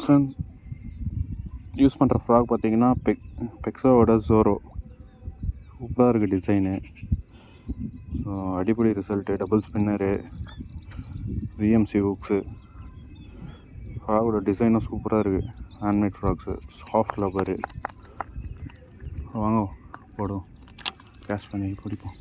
Friends, use பண்ணுற frock பார்த்தீங்கன்னா பெக்ஸோவோட ஜோரோ. சூப்பராக இருக்குது டிசைனு. அடிப்படை result, double spinner, VMC hooks. ஃப்ராகோட டிசைனும் சூப்பராக இருக்குது. Handmade frogs, soft rubber. வாங்க போடுவோம், கேஷ் பண்ணி பிடிப்போம்.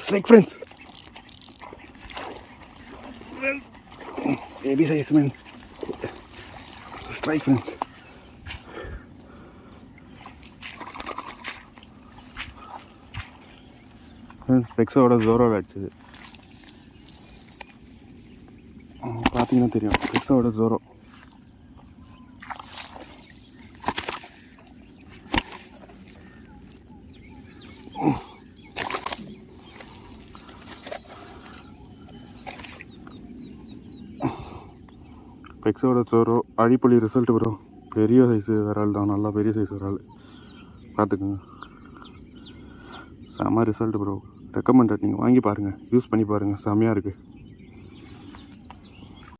Strike friends. Baby size man. Strike friends. பெக்ஸோட ஜோரோவில் அடிச்சது பார்த்தீங்கன்னா தெரியும். பெக்ஸோட ஜோரோ பெக்ஸோட ஜோரோ அடிப்பொலி ரிசல்ட் ப்ரோ. பெரிய சைஸு விரால் தான், நல்லா பெரிய சைஸ் விரால். பார்த்துக்குங்க, செம்ம ரிசல்ட் ப்ரோ. ரெக்கமெண்டட், நீங்கள் வாங்கி பாருங்கள், யூஸ் பண்ணி பாருங்கள், செம்மையாக இருக்குது.